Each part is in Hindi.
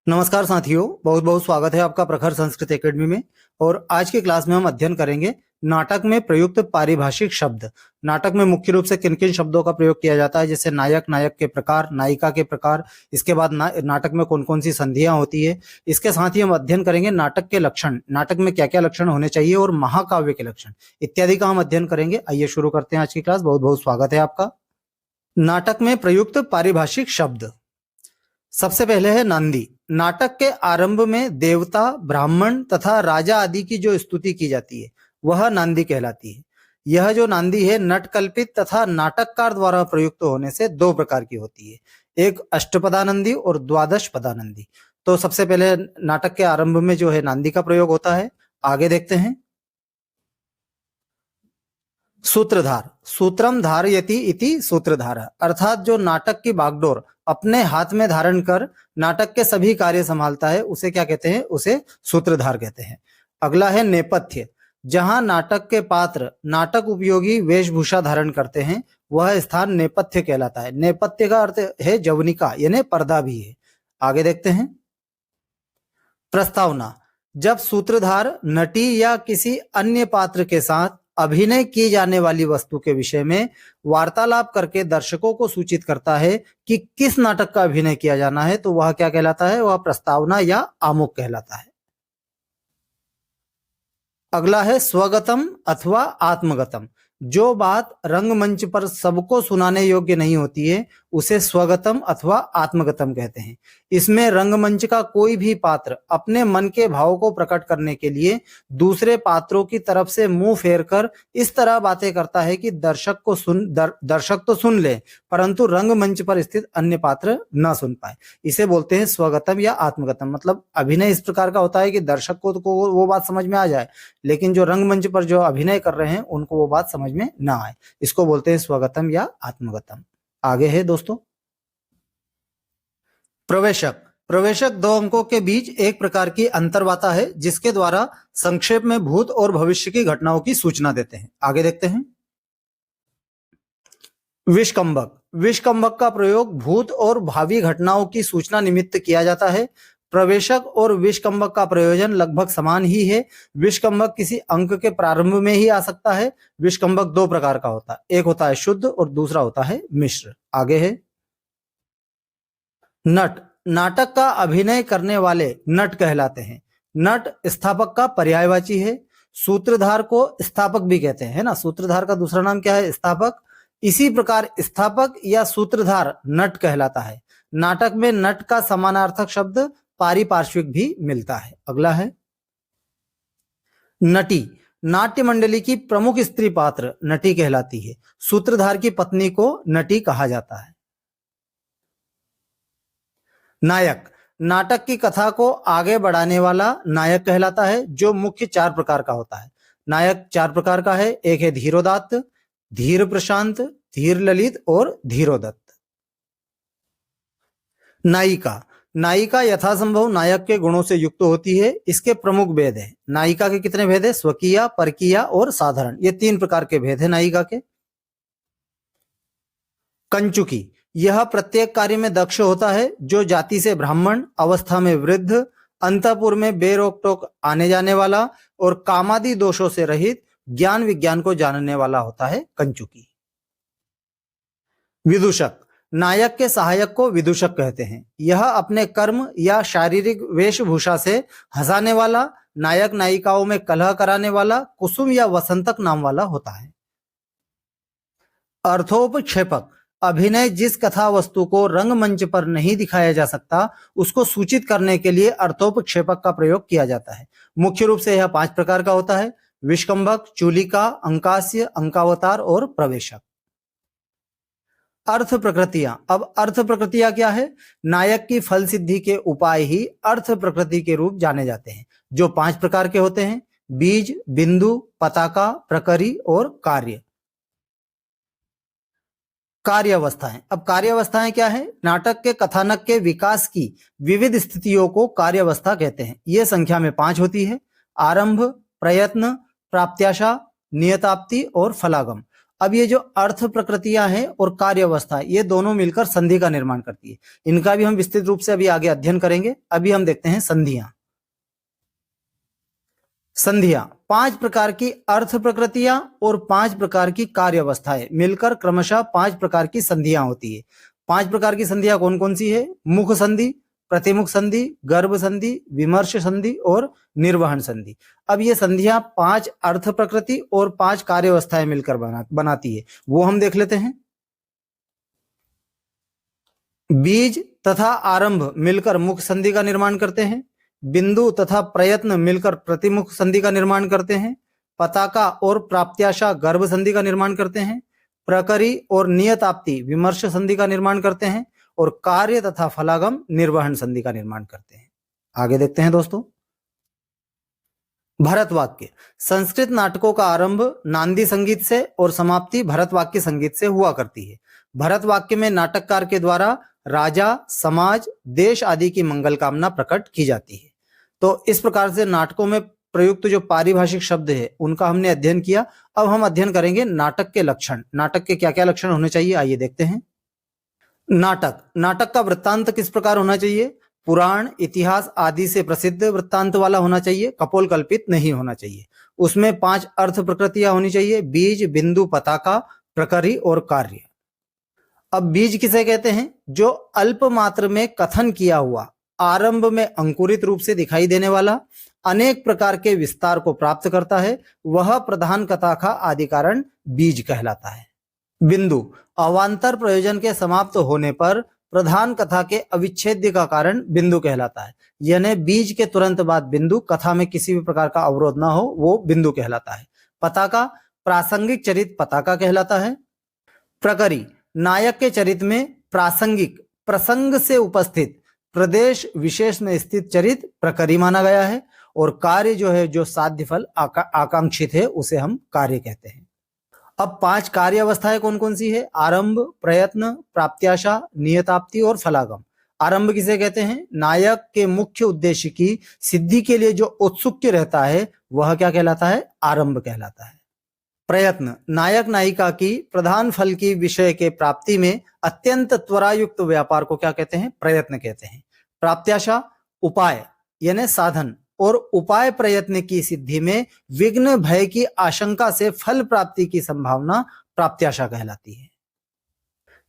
नमस्कार साथियों, बहुत बहुत स्वागत है आपका प्रखर संस्कृत एकेडमी में। और आज की क्लास में हम अध्ययन करेंगे नाटक में प्रयुक्त पारिभाषिक शब्द। नाटक में मुख्य रूप से किन किन शब्दों का प्रयोग किया जाता है, जैसे नायक, नायक के प्रकार, नायिका के प्रकार, इसके बाद नाटक में कौन कौन सी संधियां होती है। इसके साथ ही हम अध्ययन करेंगे नाटक के लक्षण, नाटक में क्या क्या लक्षण होने चाहिए, और महाकाव्य के लक्षण इत्यादि का हम अध्ययन करेंगे। आइए शुरू करते हैं आज की क्लास। बहुत बहुत स्वागत है आपका। नाटक में प्रयुक्त पारिभाषिक शब्द। सबसे पहले है नांदी। नाटक के आरंभ में देवता, ब्राह्मण तथा राजा आदि की जो स्तुति की जाती है वह नांदी कहलाती है। यह जो नांदी है नटकल्पित तथा नाटककार द्वारा प्रयुक्त होने से दो प्रकार की होती है, एक अष्टपदानंदी और द्वादश पदानंदी। तो सबसे पहले नाटक के आरंभ में जो है नांदी का प्रयोग होता है। आगे देखते हैं। सूत्रधार। सूत्रम धारयति इति सूत्रधार, अर्थात जो नाटक की बागडोर अपने हाथ में धारण कर नाटक के सभी कार्य संभालता है उसे क्या कहते हैं? उसे सूत्रधार कहते हैं। अगला है नेपथ्य। जहां नाटक के पात्र नाटक उपयोगी वेशभूषा धारण करते हैं वह स्थान नेपथ्य कहलाता है। नेपथ्य का अर्थ है जवनिका, यानी पर्दा भी है। आगे देखते हैं। प्रस्तावना। जब सूत्रधार नटी या किसी अन्य पात्र के साथ अभिनय की जाने वाली वस्तु के विषय में वार्तालाप करके दर्शकों को सूचित करता है कि किस नाटक का अभिनय किया जाना है, तो वह क्या कहलाता है? वह प्रस्तावना या आमुख कहलाता है। अगला है स्वगतम अथवा आत्मगतम। जो बात रंगमंच पर सबको सुनाने योग्य नहीं होती है उसे स्वगतम अथवा आत्मगतम कहते हैं। इसमें रंगमंच का कोई भी पात्र अपने मन के भाव को प्रकट करने के लिए दूसरे पात्रों की तरफ से मुंह फेर कर इस तरह बातें करता है कि दर्शक तो सुन ले परंतु रंगमंच पर स्थित अन्य पात्र न सुन पाए। इसे बोलते हैं स्वगतम या आत्मगतम। मतलब अभिनय इस प्रकार का होता है कि दर्शक को तो वो बात समझ में आ जाए, लेकिन जो रंगमंच पर जो अभिनय कर रहे हैं उनको वो बात समझ में ना आए। इसको बोलते हैं स्वगतम या आत्मगतम। आगे है दोस्तों प्रवेशक। प्रवेशक दो अंकों के बीच एक प्रकार की अंतर्वार्ता है जिसके द्वारा संक्षेप में भूत और भविष्य की घटनाओं की सूचना देते हैं। आगे देखते हैं। विष्कंभक। विष्कंभक का प्रयोग भूत और भावी घटनाओं की सूचना निमित्त किया जाता है। प्रवेशक और विष्कंभक का प्रयोजन लगभग समान ही है। विष्कंभक किसी अंक के प्रारंभ में ही आ सकता है। विष्कंभक दो प्रकार का होता है, एक होता है शुद्ध और दूसरा होता है मिश्र। आगे है नट। नाटक का अभिनय करने वाले नट कहलाते हैं। नट स्थापक का पर्यायवाची है। सूत्रधार को स्थापक भी कहते हैं, है ना। सूत्रधार का दूसरा नाम क्या है? स्थापक। इसी प्रकार स्थापक या सूत्रधार नट कहलाता है। नाटक में नट का समानार्थक शब्द पारिपार्श्विक भी मिलता है। अगला है नटी। नाट्य मंडली की प्रमुख स्त्री पात्र नटी कहलाती है। सूत्रधार की पत्नी को नटी कहा जाता है। नायक। नाटक की कथा को आगे बढ़ाने वाला नायक कहलाता है, जो मुख्य चार प्रकार का होता है। नायक चार प्रकार का है, एक है धीरोदात्त, धीर प्रशांत, धीर ललित और धीरोदत्त। नायिका। नायिका यथासंभव नायक के गुणों से युक्त होती है। इसके प्रमुख भेद है। नायिका के कितने भेद है? स्वकीय, परकीय और साधारण। ये तीन प्रकार के भेद है नायिका के। कंचुकी। यह प्रत्येक कार्य में दक्ष होता है, जो जाति से ब्राह्मण, अवस्था में वृद्ध, अंतःपुर में बेरोक टोक आने जाने वाला और कामादि दोषों से रहित ज्ञान विज्ञान को जानने वाला होता है कंचुकी। विदूषक। नायक के सहायक को विदूषक कहते हैं। यह अपने कर्म या शारीरिक वेशभूषा से हंसाने वाला, नायक नायिकाओं में कलह कराने वाला, कुसुम या वसंतक नाम वाला होता है। अर्थोपक्षेपक। अभिनय जिस कथा वस्तु को रंगमंच पर नहीं दिखाया जा सकता उसको सूचित करने के लिए अर्थोपक्षेपक का प्रयोग किया जाता है। मुख्य रूप से यह पांच प्रकार का होता है: विष्कंभक, चूलिका, अंकास्य, अंकावतार और प्रवेशक। अर्थ प्रकृतियां। अब अर्थ प्रकृतियां क्या है? नायक की फल सिद्धि के उपाय ही अर्थ प्रकृति के रूप जाने जाते हैं, जो पांच प्रकार के होते हैं: बीज, बिंदु, पताका, प्रकरी और कार्य। कार्यावस्थाएं। अब कार्यावस्थाएं क्या है? नाटक के कथानक के विकास की विविध स्थितियों को कार्यावस्था कहते हैं। ये संख्या में पांच होती है: आरंभ, प्रयत्न, प्राप्त्याशा, नियताप्ति और फलागम। अब ये जो अर्थ प्रकृतियां हैं और कार्य अवस्था, ये दोनों मिलकर संधि का निर्माण करती है। इनका भी हम विस्तृत रूप से अभी आगे अध्ययन करेंगे। अभी हम देखते हैं संधियां। संधियां 5 प्रकार की अर्थ प्रकृतियां और 5 प्रकार की कार्य अवस्थाएं मिलकर क्रमशः 5 प्रकार की संधियां होती है। 5 प्रकार की संधियां कौन कौन सी है? मुख संधि, प्रतिमुख संधि, गर्भ संधि, विमर्श संधि और निर्वहन संधि। अब ये संधियां 5 अर्थ प्रकृति और 5 कार्य अवस्थाएं मिलकर बनाती है, वो हम देख लेते हैं। बीज तथा आरंभ मिलकर मुख संधि का निर्माण करते हैं। बिंदु तथा प्रयत्न मिलकर प्रतिमुख संधि का निर्माण करते हैं। पताका और प्राप्त्याशा गर्भ संधि का निर्माण करते हैं। प्रकरी और नियताप्ति विमर्श संधि का निर्माण करते हैं और कार्य तथा फलागम निर्वहन संधि का निर्माण करते हैं। आगे देखते हैं दोस्तों। भरत वाक्य। संस्कृत नाटकों का आरंभ नांदी संगीत से और समाप्ति भरत वाक्य संगीत से हुआ करती है। भरत वाक्य में नाटककार के द्वारा राजा, समाज, देश आदि की मंगल कामना प्रकट की जाती है। तो इस प्रकार से नाटकों में प्रयुक्त जो पारिभाषिक शब्द है उनका हमने अध्ययन किया। अब हम अध्ययन करेंगे नाटक के लक्षण। नाटक के क्या क्या लक्षण होने चाहिए, आइए देखते हैं। नाटक का वृत्तांत किस प्रकार होना चाहिए? पुराण, इतिहास आदि से प्रसिद्ध वृत्तांत वाला होना चाहिए, कपोल कल्पित नहीं होना चाहिए। उसमें 5 अर्थ प्रकृतियां होनी चाहिए, बीज, बिंदु, पताका, प्रकरी और कार्य। अब बीज किसे कहते हैं? जो अल्प मात्र में कथन किया हुआ, आरंभ में अंकुरित रूप से दिखाई देने वाला, अनेक प्रकार के विस्तार को प्राप्त करता है, वह प्रधान कथा का आदि कारण बीज कहलाता है। बिंदु अवान्तर प्रयोजन के समाप्त होने पर प्रधान कथा के अविच्छेद्य का कारण बिंदु कहलाता है। यानी बीज के तुरंत बाद बिंदु, कथा में किसी भी प्रकार का अवरोध ना हो, वो बिंदु कहलाता है। पताका प्रासंगिक चरित पताका कहलाता है। प्रकरी नायक के चरित में प्रासंगिक प्रसंग से उपस्थित प्रदेश विशेष में स्थित चरित प्रकरी माना गया है। और कार्य जो है, जो साध्य फल आकांक्षित है, उसे हम कार्य कहते हैं। अब 5 कार्य अवस्थाएं कौन कौन सी है? आरंभ, प्रयत्न, प्राप्त्याशा, नियताप्ति और फलागम। आरंभ किसे कहते हैं? नायक के मुख्य उद्देश्य की सिद्धि के लिए जो उत्सुक रहता है वह क्या कहलाता है? आरंभ कहलाता है। प्रयत्न नायक नायिका की प्रधान फल की विषय के प्राप्ति में अत्यंत त्वरायुक्त व्यापार को क्या कहते हैं? प्रयत्न कहते हैं। प्राप्त्याशा उपाय यानी साधन, और उपाय प्रयत्न की सिद्धि में विघ्न भय की आशंका से फल प्राप्ति की संभावना प्राप्त्याशा कहलाती है।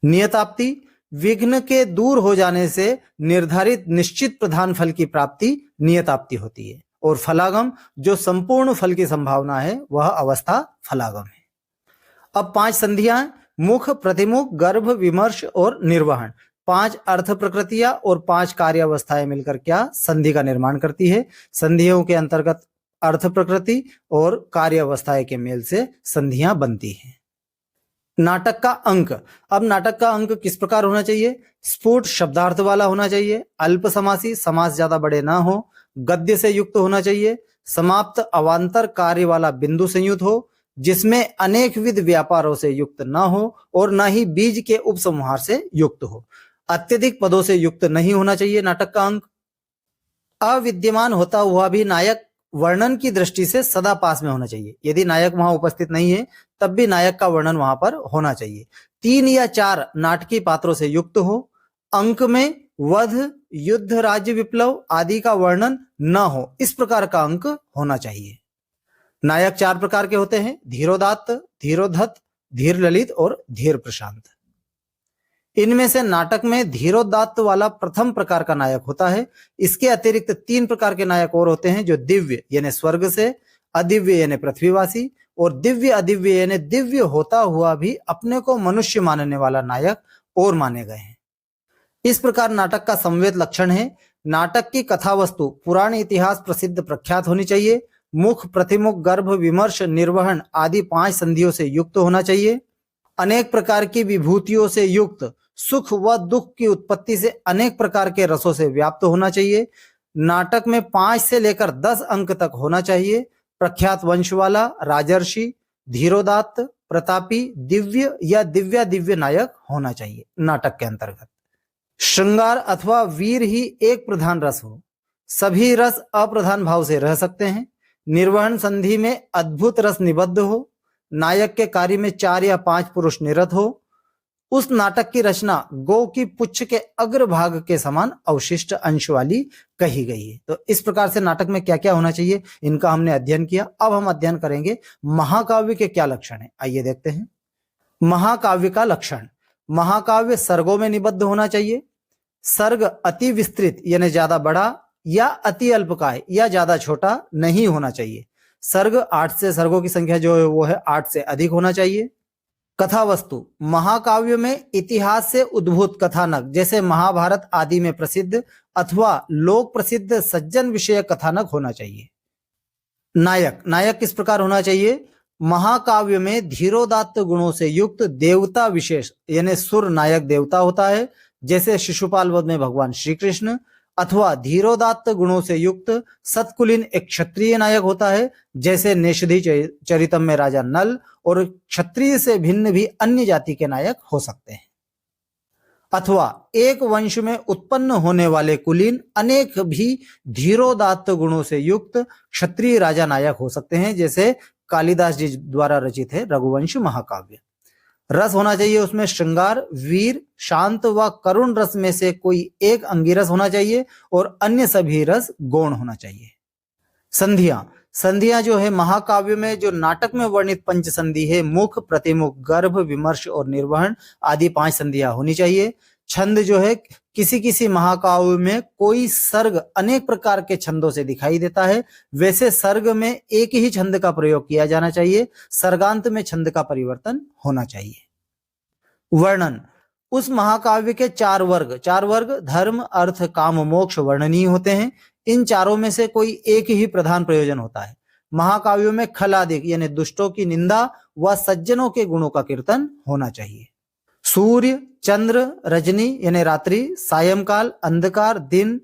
नियताप्ति विघ्न के दूर हो जाने से निर्धारित निश्चित प्रधान फल की प्राप्ति नियताप्ति होती है। और फलागम जो संपूर्ण फल की संभावना है, वह अवस्था फलागम है। अब 5 संधियां, मुख, प्रतिमुख, गर्भ, विमर्श और निर्वहन। 5 अर्थ प्रकृतियां और 5 कार्य अवस्थाएं मिलकर क्या संधि का निर्माण करती है। संधियों के अंतर्गत अर्थ प्रकृति और कार्य अवस्थाएं के मेल से संधियां बनती हैं। नाटक का अंक। अब नाटक का अंक किस प्रकार होना चाहिए? स्फुट शब्दार्थ वाला होना चाहिए, अल्प समासी, समास ज्यादा बड़े ना हो, गद्य से युक्त होना चाहिए, समाप्त अवान्तर कार्य वाला बिंदु संयुक्त हो, जिसमें अनेक विध व्यापारों से युक्त ना हो और ना ही बीज के उपसंहार से युक्त हो। अत्यधिक पदों से युक्त नहीं होना चाहिए नाटक का अंक। अविद्यमान होता हुआ भी नायक वर्णन की दृष्टि से सदा पास में होना चाहिए। यदि नायक वहां उपस्थित नहीं है तब भी नायक का वर्णन वहां पर होना चाहिए। 3 या 4 नाटकीय पात्रों से युक्त हो। अंक में वध, युद्ध, राज्य, विप्लव आदि का वर्णन न हो, इस प्रकार का अंक होना चाहिए। नायक 4 प्रकार के होते हैं: धीरोदात्त, धीरोधत, धीर ललित और धीर प्रशांत। इनमें से नाटक में धीरोदात्त वाला प्रथम प्रकार का नायक होता है। इसके अतिरिक्त 3 प्रकार के नायक और होते हैं, जो दिव्य यानी स्वर्ग से, अदिव्य यानी पृथ्वीवासी और दिव्य अदिव्य यानी दिव्य होता हुआ भी अपने को मनुष्य मानने वाला नायक और माने गए हैं। इस प्रकार नाटक का संवेद लक्षण है: नाटक की कथा वस्तु पुराण इतिहास प्रसिद्ध प्रख्यात होनी चाहिए। मुख, प्रतिमुख, गर्भ, विमर्श, निर्वहन आदि 5 संधियों से युक्त होना चाहिए। अनेक प्रकार की विभूतियों से युक्त, सुख व दुख की उत्पत्ति से अनेक प्रकार के रसों से व्याप्त होना चाहिए। नाटक में 5 से लेकर 10 अंक तक होना चाहिए। प्रख्यात वंश वाला, राजर्षि, धीरोदात्त, प्रतापी, दिव्य या दिव्य नायक होना चाहिए नाटक के अंतर्गत। श्रृंगार अथवा वीर ही एक प्रधान रस हो, सभी रस अप्रधान भाव से रह सकते हैं। निर्वहन संधि में अद्भुत रस निबद्ध हो, नायक के कार्य में 4 या 5 पुरुष निरत हो, उस नाटक की रचना गौ की पुच्छ के अग्रभाग के समान अवशिष्ट अंश वाली कही गई है। तो इस प्रकार से नाटक में क्या क्या होना चाहिए इनका हमने अध्ययन किया। अब हम अध्ययन करेंगे महाकाव्य के क्या लक्षण है। आइए देखते हैं। महाकाव्य का लक्षण। महाकाव्य सर्गों में निबद्ध होना चाहिए। सर्ग अति विस्तृत यानी ज्यादा बड़ा या अति अल्पकाय या ज्यादा छोटा नहीं होना चाहिए। सर्ग 8 से, सर्गों की संख्या जो है वो है 8 से अधिक होना चाहिए। कथा वस्तु। महाकाव्य में इतिहास से उद्भूत कथानक जैसे महाभारत आदि में प्रसिद्ध अथवा लोक प्रसिद्ध सज्जन विषय कथानक होना चाहिए। नायक। नायक किस प्रकार होना चाहिए? महाकाव्य में धीरोदात्त गुणों से युक्त देवता विशेष यानी सुर नायक देवता होता है, जैसे शिशुपाल वध में भगवान श्री कृष्ण, अथवा धीरोदात्त गुणों से युक्त सत्कुलीन एक क्षत्रिय नायक होता है, जैसे नेषधि चरितम में राजा नल, और क्षत्रिय से भिन्न भी अन्य जाति के नायक हो सकते हैं। अथवा एक वंश में उत्पन्न होने वाले कुलीन अनेक भी धीरोदात्त गुणों से युक्त क्षत्रिय राजा नायक हो सकते हैं, जैसे कालिदास जी द्वारा रचित है रघुवंश महाकाव्य। रस होना चाहिए उसमें श्रृंगार, वीर, शांत व करुण रस में से कोई एक अंगिरस होना चाहिए और अन्य सभी रस गौण होना चाहिए। संधियां। संधियां जो है महाकाव्य में जो नाटक में वर्णित पंच संधि है, मुख, प्रतिमुख, गर्भ, विमर्श और निर्वहन आदि 5 संधियां होनी चाहिए। छंद जो है किसी किसी महाकाव्य में कोई सर्ग अनेक प्रकार के छंदों से दिखाई देता है, वैसे सर्ग में एक ही छंद का प्रयोग किया जाना चाहिए। सर्गांत में छंद का परिवर्तन होना चाहिए। वर्णन। उस महाकाव्य के 4 वर्ग धर्म, अर्थ, काम, मोक्ष वर्णनीय होते हैं। इन चारों में से कोई एक ही प्रधान प्रयोजन होता है। महाकाव्यों में खलादिक यानी दुष्टों की निंदा व सज्जनों के गुणों का कीर्तन होना चाहिए। सूर्य, चंद्र, रजनी यानी रात्रि, सायंकाल, अंधकार, दिन,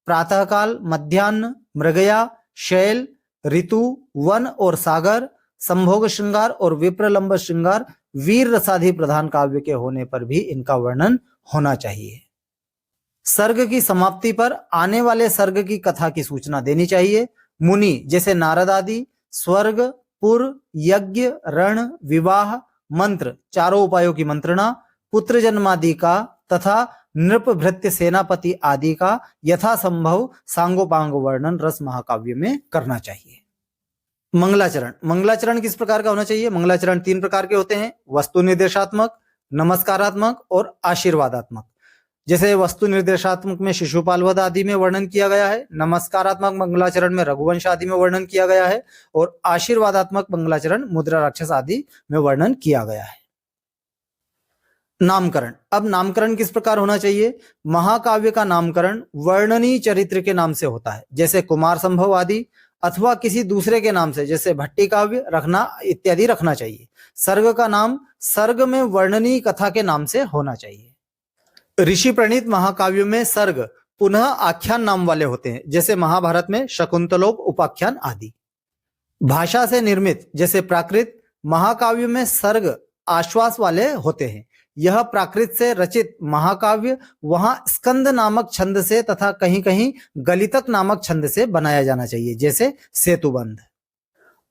प्रातःकाल, मध्याह्न, मृगया, शैल, ऋतु, वन और सागर, संभोग श्रृंगार और विप्रलंब श्रृंगार वीर रसाधि प्रधान काव्य के होने पर भी इनका वर्णन होना चाहिए। सर्ग की समाप्ति पर आने वाले सर्ग की कथा की सूचना देनी चाहिए। मुनि जैसे नारद आदि स्वर्ग, पुर, यज्ञ, रण, विवाह, मंत्र चारों उपायों की मंत्रणा, पुत्र जन्मादि का तथा नृप, भृत्य, सेनापति आदि का यथासंभव सांगोपांग वर्णन रस महाकाव्य में करना चाहिए। मंगलाचरण। मंगलाचरण किस प्रकार का होना चाहिए? मंगलाचरण 3 प्रकार के होते हैं, वस्तु निर्देशात्मक, नमस्कारात्मक और आशीर्वादात्मक। जैसे वस्तु निर्देशात्मक में शिशुपाल वध आदि में वर्णन किया गया है, नमस्कारात्मक मंगलाचरण में रघुवंश आदि में वर्णन किया गया है और आशीर्वादात्मक मंगलाचरण मुद्रा राक्षस आदि में वर्णन किया गया है। नामकरण। अब नामकरण किस प्रकार होना चाहिए? महाकाव्य का नामकरण वर्णनीय चरित्र के नाम से होता है, जैसे कुमार संभव आदि, अथवा किसी दूसरे के नाम से जैसे भट्टी काव्य रखना इत्यादि रखना चाहिए। सर्ग का नाम सर्ग में वर्णनीय कथा के नाम से होना चाहिए। ऋषि प्रणीत महाकाव्यों में सर्ग पुनः आख्यान नाम वाले होते हैं, जैसे महाभारत में शकुंतलोक उपाख्यान आदि। भाषा से निर्मित जैसे प्राकृत, महाकाव्य में सर्ग आश्वास वाले होते हैं। यह प्राकृत से रचित महाकाव्य वहां स्कंद नामक छंद से तथा कहीं कहीं गलितक नामक छंद से बनाया जाना चाहिए, जैसे सेतुबंध।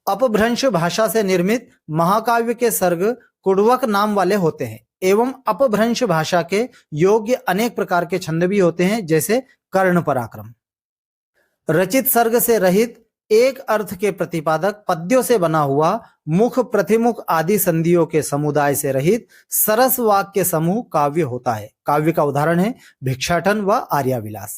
अपभ्रंश भाषा से निर्मित महाकाव्य के सर्ग कुड़वक नाम वाले होते हैं एवं अपभ्रंश भाषा के योग्य अनेक प्रकार के छंद भी होते हैं, जैसे कर्ण पराक्रम। रचित सर्ग से रहित एक अर्थ के प्रतिपादक पद्यों से बना हुआ मुख, प्रतिमुख आदि संधियों के समुदाय से रहित सरस वाक्य के समूह काव्य होता है। काव्य का उदाहरण है भिक्षाटन व आर्याविलास।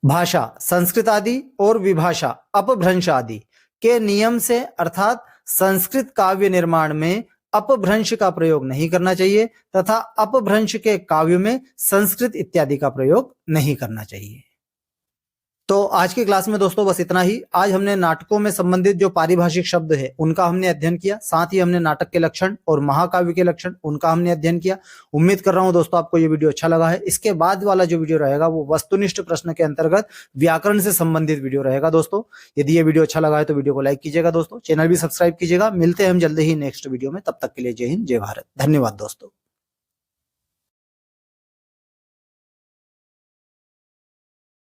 भाषा संस्कृत आदि और विभाषा अपभ्रंश आदि के नियम से अर्थात संस्कृत काव्य निर्माण में अपभ्रंश का प्रयोग नहीं करना चाहिए तथा अपभ्रंश के काव्य में संस्कृत इत्यादि का प्रयोग नहीं करना चाहिए। तो आज की क्लास में दोस्तों बस इतना ही। आज हमने नाटकों में संबंधित जो पारिभाषिक शब्द है उनका हमने अध्ययन किया, साथ ही हमने नाटक के लक्षण और महाकाव्य के लक्षण उनका हमने अध्ययन किया। उम्मीद कर रहा हूं दोस्तों आपको ये वीडियो अच्छा लगा है। इसके बाद वाला जो वीडियो रहेगा वो वस्तुनिष्ठ प्रश्न के अंतर्गत व्याकरण से संबंधित वीडियो रहेगा। दोस्तों यदि ये वीडियो अच्छा लगा है तो वीडियो को लाइक कीजिएगा, दोस्तों चैनल भी सब्सक्राइब कीजिएगा। मिलते हैं हम जल्दी ही नेक्स्ट वीडियो में, तब तक के लिए जय हिंद, जय भारत, धन्यवाद दोस्तों।